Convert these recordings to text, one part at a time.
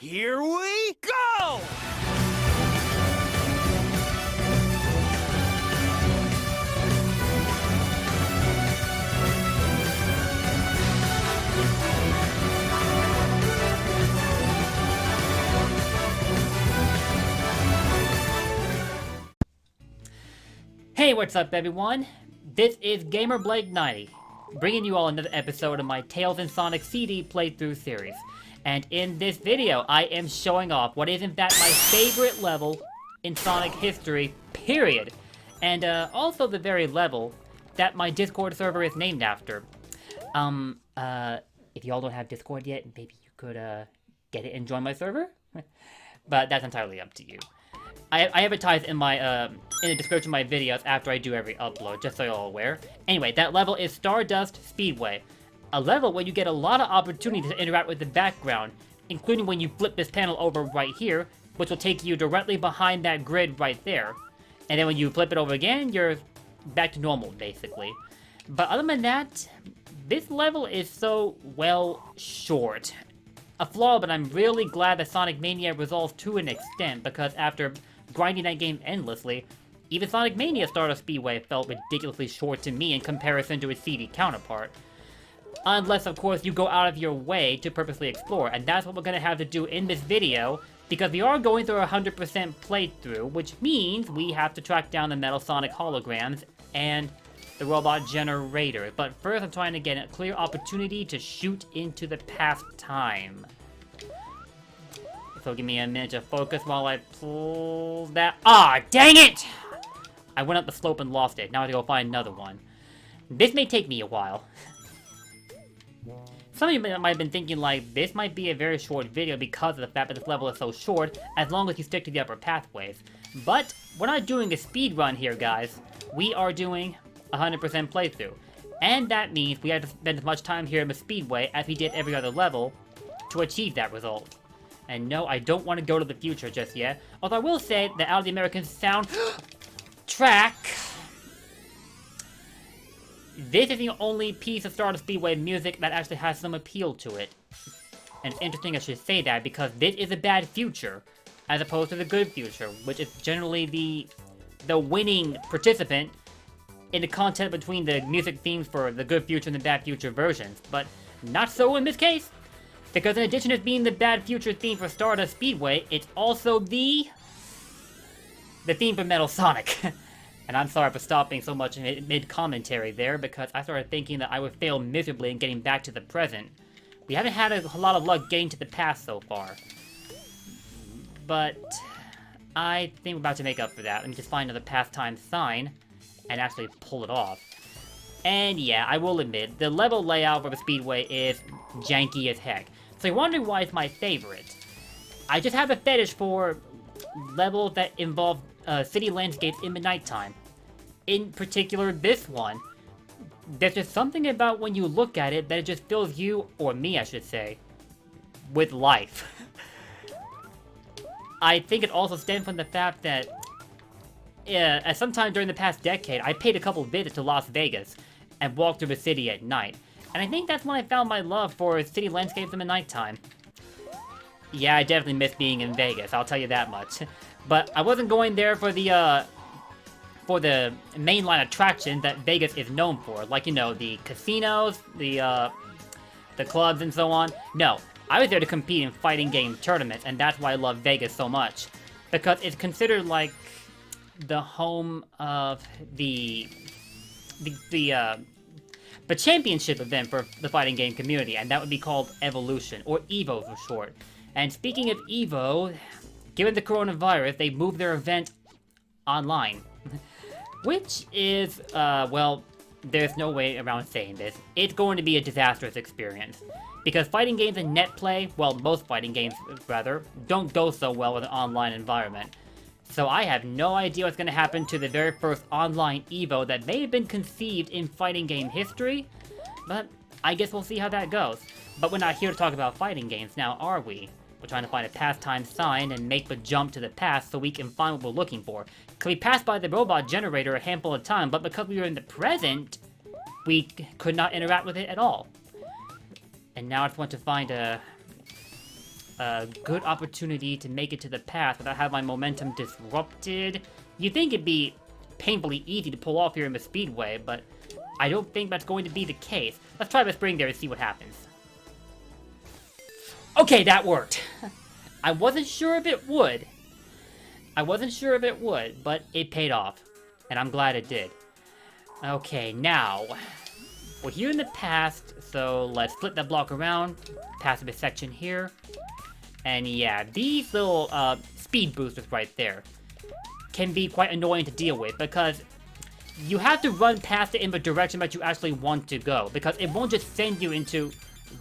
Here we go! Hey, what's up everyone? This is Gamer Blake 90, bringing you all another episode of my Tales in Sonic CD playthrough series. And in this video, I am showing off what is in fact my favorite level in Sonic history, period. And also the very level that my Discord server is named after. If y'all don't have Discord yet, maybe you could get it and join my server? But that's entirely up to you. I advertise in my in the description of my videos after I do every upload, just so you're all aware. Anyway, that level is Stardust Speedway. A level where you get a lot of opportunities to interact with the background, including when you flip this panel over right here, which will take you directly behind that grid right there. And then when you flip it over again, you're back to normal, basically. But other than that, this level is so, well, short. A flaw, but I'm really glad that Sonic Mania resolved to an extent, because after grinding that game endlessly, even Sonic Mania Stardust Speedway felt ridiculously short to me in comparison to its CD counterpart. Unless, of course, you go out of your way to purposely explore, and that's what we're going to have to do in this video, because we are going through a 100% playthrough, which means we have to track down the Metal Sonic holograms and the robot generator. But first, I'm trying to get a clear opportunity to shoot into the past time. So give me a minute to focus while I pull that. Ah, dang it! I went up the slope and lost it. Now I have to go find another one. This may take me a while. Some of you might have been thinking, like, this might be a very short video because of the fact that this level is so short, as long as you stick to the upper pathways. But we're not doing a speed run here, guys. We are doing a 100% playthrough. And that means we have to spend as much time here in the Speedway as we did every other level to achieve that result. And no, I don't want to go to the future just yet. Although I will say that out of the American sound track, this is the only piece of Stardust Speedway music that actually has some appeal to it. And it's interesting I should say that, because this is a bad future, as opposed to the good future, which is generally the winning participant in the contest between the music themes for the good future and the bad future versions. But not so in this case, because in addition to being the bad future theme for Stardust Speedway, it's also the theme for Metal Sonic. And I'm sorry for stopping so much mid-commentary there, because I started thinking that I would fail miserably in getting back to the present. We haven't had a lot of luck getting to the past so far. But I think we're about to make up for that. Let me just find another pastime sign and actually pull it off. And yeah, I will admit, the level layout for the Speedway is janky as heck. So you're wondering why it's my favorite. I just have a fetish for levels that involve city landscapes in the nighttime. In particular, this one. There's just something about when you look at it that it just fills you, or me I should say, with life. I think it also stems from the fact that at some time during the past decade, I paid a couple visits to Las Vegas and walked through the city at night. And I think that's when I found my love for city landscapes in the nighttime. Yeah, I definitely miss being in Vegas, I'll tell you that much. But I wasn't going there for the mainline attractions that Vegas is known for. Like, you know, the casinos, the clubs and so on. No, I was there to compete in fighting game tournaments, and that's why I love Vegas so much. Because it's considered like the home of the championship event for the fighting game community, and that would be called Evolution, or EVO for short. And speaking of EVO, given the coronavirus, they moved their event online. Which is, well, there's no way around saying this. It's going to be a disastrous experience. Because fighting games in net play, well, most fighting games, rather, don't go so well with an online environment. So I have no idea what's going to happen to the very first online EVO that may have been conceived in fighting game history, but I guess we'll see how that goes. But we're not here to talk about fighting games now, are we? We're trying to find a pastime sign and make the jump to the past so we can find what we're looking for. Because we passed by the robot generator a handful of times, but because we were in the present, we could not interact with it at all. And now I just want to find a a good opportunity to make it to the path without having my momentum disrupted. You'd think it'd be painfully easy to pull off here in the speedway, but I don't think that's going to be the case. Let's try the spring there and see what happens. Okay, that worked. I wasn't sure if it would. But it paid off. And I'm glad it did. Okay, now, we're here in the past, so let's flip that block around, pass this section here. And yeah, these little speed boosters right there can be quite annoying to deal with, because you have to run past it in the direction that you actually want to go, because it won't just send you into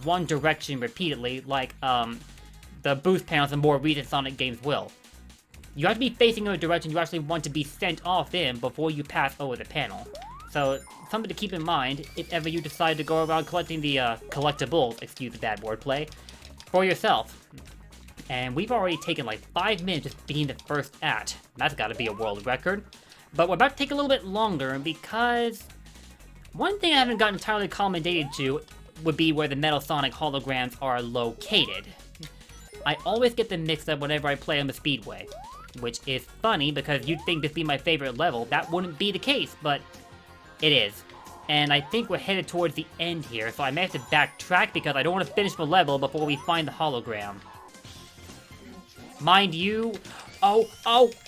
one direction repeatedly like the boost panels in more recent Sonic games will. You have to be facing in a direction you actually want to be sent off in before you pass over the panel. So, something to keep in mind if ever you decide to go around collecting the collectibles, excuse the bad wordplay, for yourself. And we've already taken like 5 minutes just being the first act. That's gotta be a world record. But we're about to take a little bit longer because one thing I haven't gotten entirely accommodated to would be where the Metal Sonic holograms are located. I always get them mixed up whenever I play on the Speedway, which is funny because you'd think this be my favorite level. That wouldn't be the case, but it is. And I think we're headed towards the end here, so I may have to backtrack because I don't want to finish the level before we find the hologram. Mind you... Oh,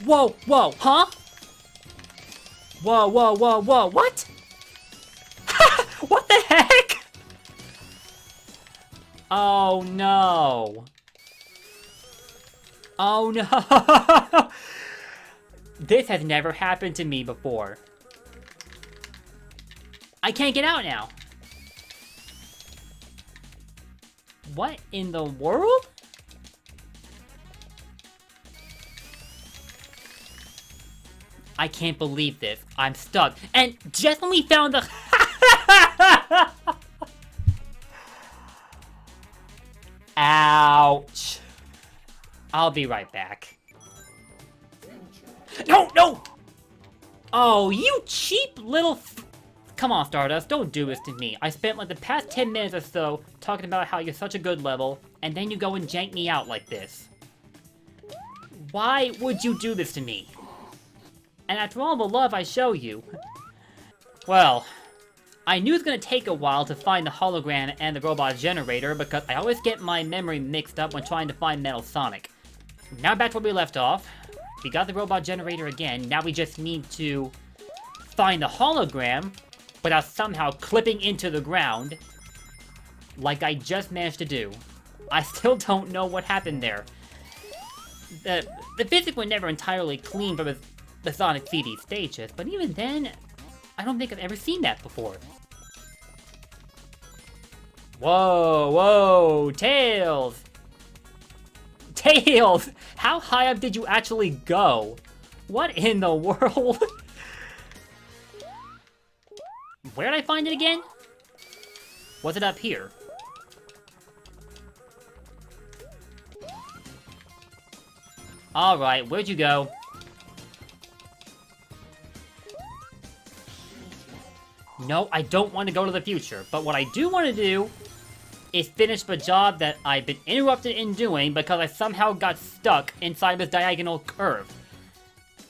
whoa, huh? Whoa, what? What the heck? Oh no. Oh no. This has never happened to me before. I can't get out now. What in the world? I can't believe this. I'm stuck. And just when we found the... Ouch. I'll be right back. No! Oh, you cheap little... Come on, Stardust, don't do this to me. I spent like the past 10 minutes or so talking about how you're such a good level, and then you go and jank me out like this. Why would you do this to me? And after all the love I show you... Well, I knew it was gonna take a while to find the hologram and the robot generator because I always get my memory mixed up when trying to find Metal Sonic. Now back where we left off. We got the robot generator again. Now we just need to find the hologram without somehow clipping into the ground like I just managed to do. I still don't know what happened there. The physics were never entirely clean from the Sonic CD stages, but even then, I don't think I've ever seen that before. Whoa, Tails! Tails! How high up did you actually go? What in the world? Where did I find it again? Was it up here? Alright, where'd you go? No, I don't want to go to the future, but what I do want to do is finish the job that I've been interrupted in doing because I somehow got stuck inside this diagonal curve.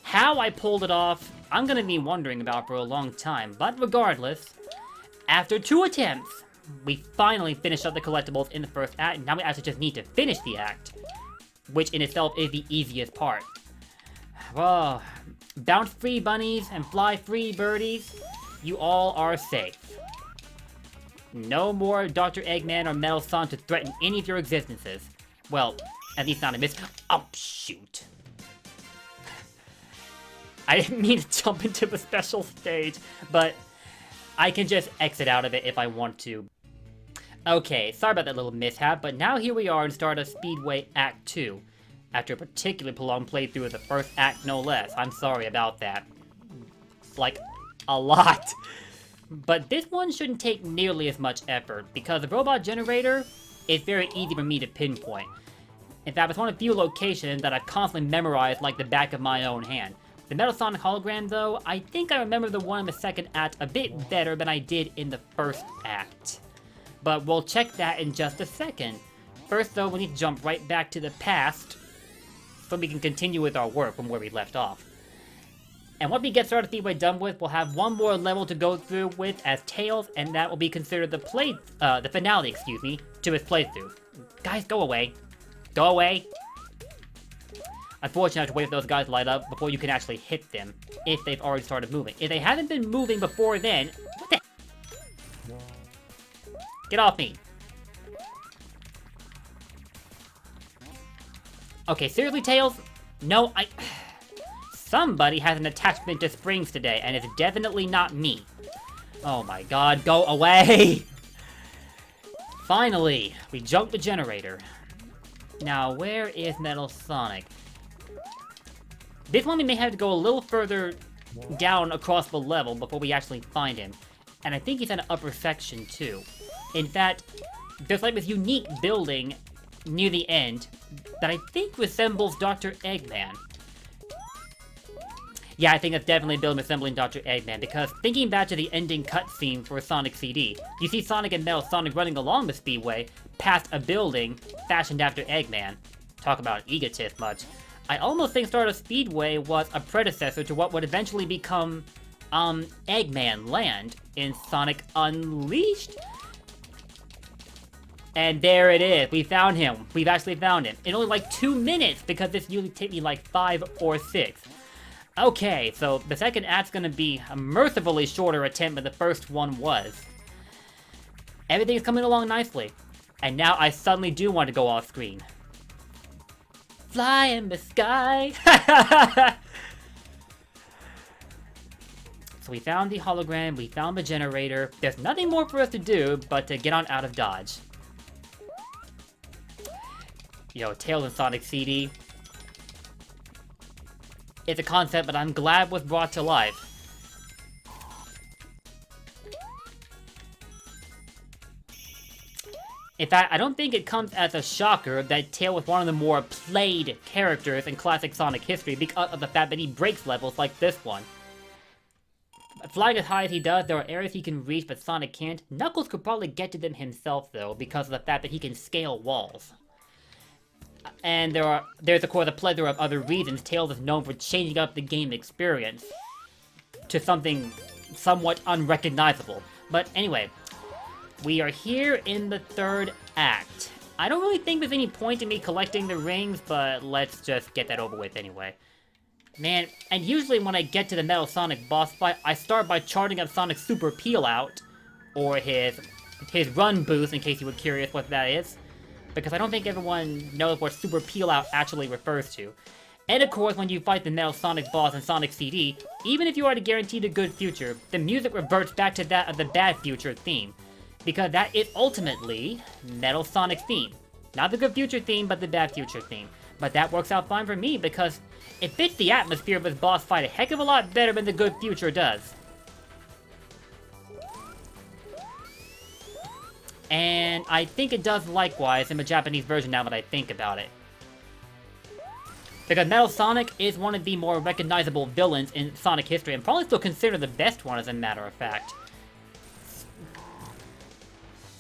How I pulled it off, I'm gonna be wondering about for a long time, but regardless, after 2 attempts, we finally finished up the collectibles in the first act, and now we actually just need to finish the act, which in itself is the easiest part. Well, bounce free bunnies and fly free birdies, you all are safe. No more Dr. Eggman or Metal Sonic to threaten any of your existences. Well, at least not in this. Oh, shoot. I didn't mean to jump into the special stage, but I can just exit out of it if I want to. Okay, sorry about that little mishap, but now here we are in Stardust Speedway Act 2. After a particularly prolonged playthrough of the first act, no less. I'm sorry about that. Like, a lot. But this one shouldn't take nearly as much effort, because the robot generator is very easy for me to pinpoint. In fact, it's one of the few locations that I've constantly memorized like the back of my own hand. The Metal Sonic hologram, though, I think I remember the one in the second act a bit better than I did in the first act. But we'll check that in just a second. First, though, we need to jump right back to the past so we can continue with our work from where we left off. And once we get Stardust Speedway done with, we'll have one more level to go through with as Tails, and that will be considered the finale, to his playthrough. Guys, go away. Go away. Unfortunately, I have to wait for those guys to light up before you can actually hit them, if they've already started moving. If they haven't been moving before then, what the Get off me. Okay, seriously, Tails? No, Somebody has an attachment to springs today, and it's definitely not me. Oh my god, go away! Finally, we jumped the generator. Now, where is Metal Sonic? This one we may have to go a little further down across the level before we actually find him. And I think he's in an upper section, too. In fact, there's like this unique building near the end that I think resembles Dr. Eggman. Yeah, I think that's definitely a building resembling Dr. Eggman, because thinking back to the ending cutscene for Sonic CD, you see Sonic and Metal Sonic running along the speedway past a building fashioned after Eggman. Talk about egotist much. I almost think Stardust Speedway was a predecessor to what would eventually become, Eggman Land in Sonic Unleashed? And there it is. We found him. We've actually found him. In only like 2 minutes, because this usually takes me like 5 or 6. Okay, so the second act's gonna be a mercifully shorter attempt than the first one was. Everything's coming along nicely. And now I suddenly do want to go off screen. Fly in the sky! So we found the hologram, we found the generator. There's nothing more for us to do but to get on out of Dodge. Yo, Tails and Sonic CD. It's a concept, but I'm glad was brought to life. In fact, I don't think it comes as a shocker that Tails was one of the more played characters in classic Sonic history because of the fact that he breaks levels like this one. Flying as high as he does, there are areas he can reach but Sonic can't. Knuckles could probably get to them himself though, because of the fact that he can scale walls. And there's of course a plethora of other reasons Tails is known for changing up the game experience to something somewhat unrecognizable. But anyway, we are here in the third act. I don't really think there's any point in me collecting the rings, but let's just get that over with anyway. Man, and usually when I get to the Metal Sonic boss fight, I start by charting up Sonic's Super Peel Out, or his run boost, in case you were curious what that is. Because I don't think everyone knows what Super Peel Out actually refers to. And of course, when you fight the Metal Sonic boss in Sonic CD, even if you are guaranteed a good future, the music reverts back to that of the bad future theme. Because that is ultimately Metal Sonic's theme. Not the good future theme, but the bad future theme. But that works out fine for me because it fits the atmosphere of this boss fight a heck of a lot better than the good future does. And I think it does likewise in the Japanese version now that I think about it. Because Metal Sonic is one of the more recognizable villains in Sonic history, and probably still considered the best one as a matter of fact.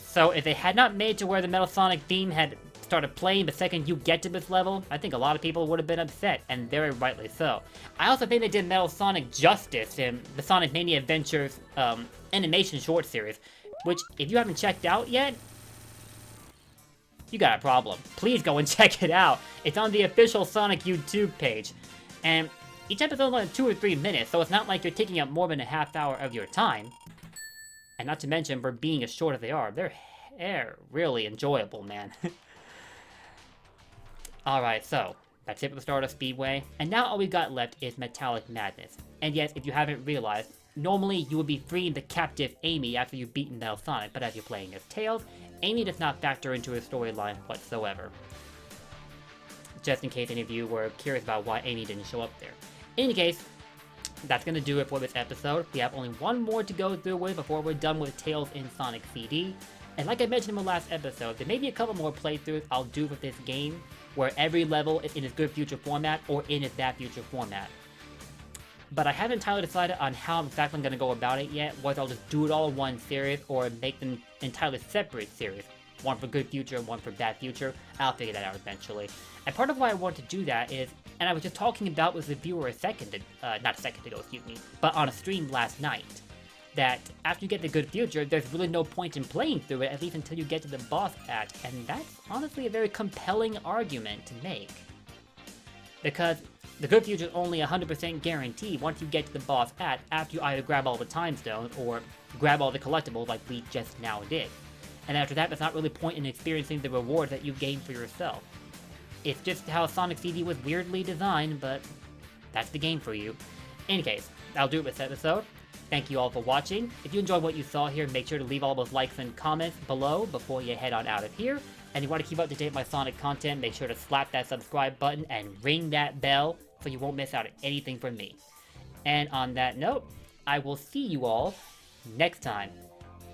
So if they had not made to where the Metal Sonic theme had started playing the second you get to this level, I think a lot of people would have been upset, and very rightly so. I also think they did Metal Sonic justice in the Sonic Mania Adventures animation short series, which, if you haven't checked out yet, you got a problem. Please go and check it out. It's on the official Sonic YouTube page. And each episode is only 2 or 3 minutes, so it's not like you're taking up more than a half hour of your time. And not to mention, for being as short as they are, they're really enjoyable, man. Alright, so, that's it for the Stardust Speedway. And now all we've got left is Metallic Madness. And yes, if you haven't realized, normally you would be freeing the captive Amy after you've beaten Metal Sonic, but as you're playing as Tails, Amy does not factor into his storyline whatsoever. Just in case any of you were curious about why Amy didn't show up there. In any case, that's gonna do it for this episode. We have only one more to go through with before we're done with Tails in Sonic CD. And like I mentioned in the last episode, there may be a couple more playthroughs I'll do with this game, where every level is in its good future format or in its bad future format. But I haven't entirely decided on how exactly I'm going to go about it yet, whether I'll just do it all in one series or make them entirely separate series. one for good future, one for bad future. I'll figure that out eventually. And part of why I want to do that is, and I was just talking about with the viewer not a second ago, excuse me, but on a stream last night, that after you get the good future, there's really no point in playing through it, at least until you get to the boss act, and that's honestly a very compelling argument to make. Because the good future is only 100% guaranteed once you get to the boss act after you either grab all the time stones or grab all the collectibles like we just now did. And after that, there's not really point in experiencing the rewards that you gain for yourself. It's just how Sonic CD was weirdly designed, but that's the game for you. In any case, that'll do it with this episode. Thank you all for watching. If you enjoyed what you saw here, make sure to leave all those likes and comments below before you head on out of here. And if you want to keep up to date with my Sonic content, make sure to slap that subscribe button and ring that bell so you won't miss out on anything from me. And on that note, I will see you all next time.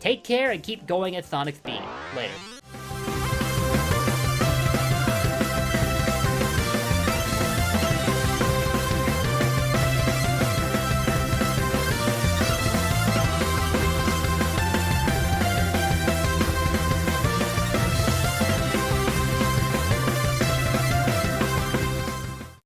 Take care and keep going at Sonic speed. Later.